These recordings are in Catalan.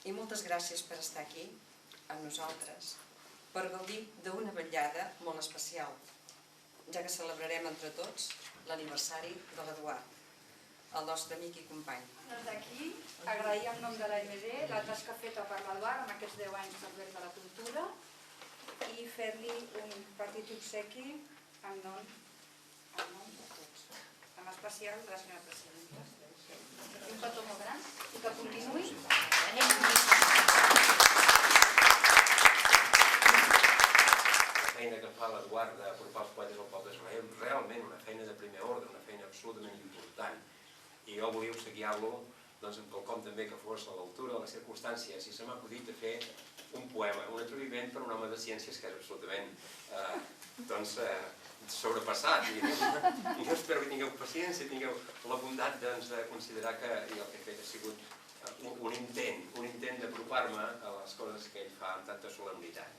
I moltes gràcies per estar aquí amb nosaltres, per gaudir d'una vetllada molt especial, ja que celebrarem entre tots l'aniversari de l'Eduard, el nostre amic i company. Des d'aquí, agrair en nom de l'AMD la tasca feta per l'Eduard en aquests 10 anys servei de la cultura i fer-li un petit obsequi en nom de tots, en especial de la senyora presidenta. Un petó molt gran i que continuï. La feina que fa l'Eduard d'apropar els poetes al poble és realment una feina de primer ordre, una feina absolutament important. I jo volia obsequiar-lo amb quelcom també que fos a l'altura de les circumstàncies, i se m'ha acudit de fer un poema, un atreviment per un home de ciències que és absolutament sobrepassat. I jo espero que tingueu paciència, tingueu la bondat de considerar que el que he fet ha sigut un intent d'apropar-me a les coses que ell fa amb tanta solemnitat.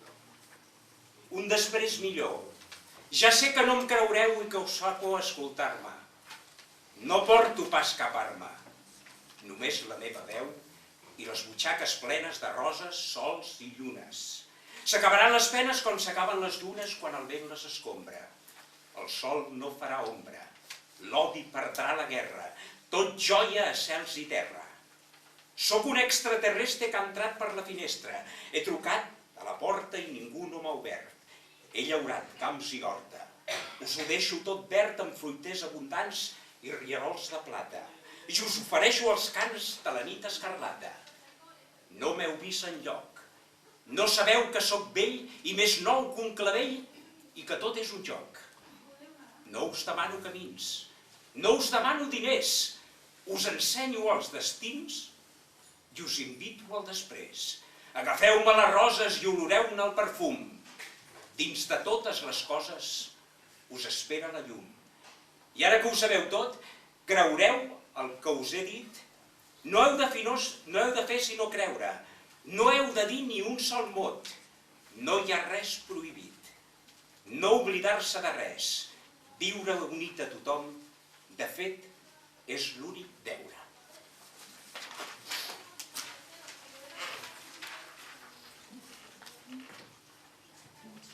Un després millor. Ja sé que no em creureu i que us fa por escoltar-me. No porto pas cap arma, només la meva veu i les butxaques plenes de roses, sols i llunes. S'acabaran les penes com s'acaben les dunes quan el vent les escombra. El sol no farà ombra, l'odi perdrà la guerra, tot joia a cels i terra. Soc un extraterrestre que ha entrat per la finestra. He trucat a la porta i ningú no m'ha obert. He llaurat camps i horta. Us ho deixo tot verd amb fruiters abundants i rierols de plata. I us ofereixo els cants de la nit escarlata. No m'heu vist enlloc. No sabeu que sóc vell i més nou que un clavell i que tot és un joc. No us demano camins, no us demano diners, us ensenyo els destins i us invito al després. Agafeu-me les roses i oloreu-ne el perfum. Dins de totes les coses us espera la llum. I ara que ho sabeu tot, creureu el que us he dit? No heu de fer sinó creure. No heu de dir ni un sol mot. No hi ha res prohibit. No oblidar-se de res. Viure unit a tothom, de fet, és l'únic deure.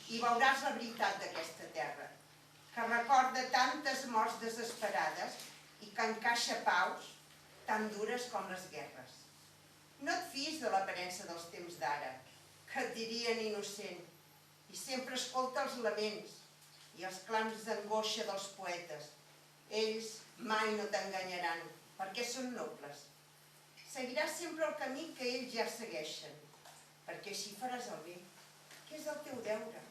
I veuràs la veritat d'aquesta terra, que recorda tantes morts desesperades i que encaixa paus tan dures com les guerres. No et fiïs de l'aparença dels temps d'ara, que et dirien innocent, i sempre escolta els laments i els clams d'angoixa dels poetes. Ells mai no t'enganyaran, perquè són nobles. Seguiràs sempre el camí que ells ja segueixen, perquè així faràs el bé, que és el teu deure.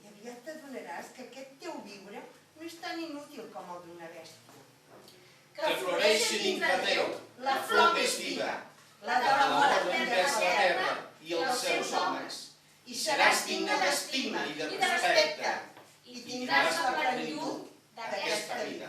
I aviat t'adonaràs que aquest teu viure no és tan inútil com el d'una bèstia. Que floreixi dintre teu la flor més viva, la de l'amor envers la terra i els seus homes. I seràs digne d'estima i de respecte, i tindràs la plenitud d'aquesta vida.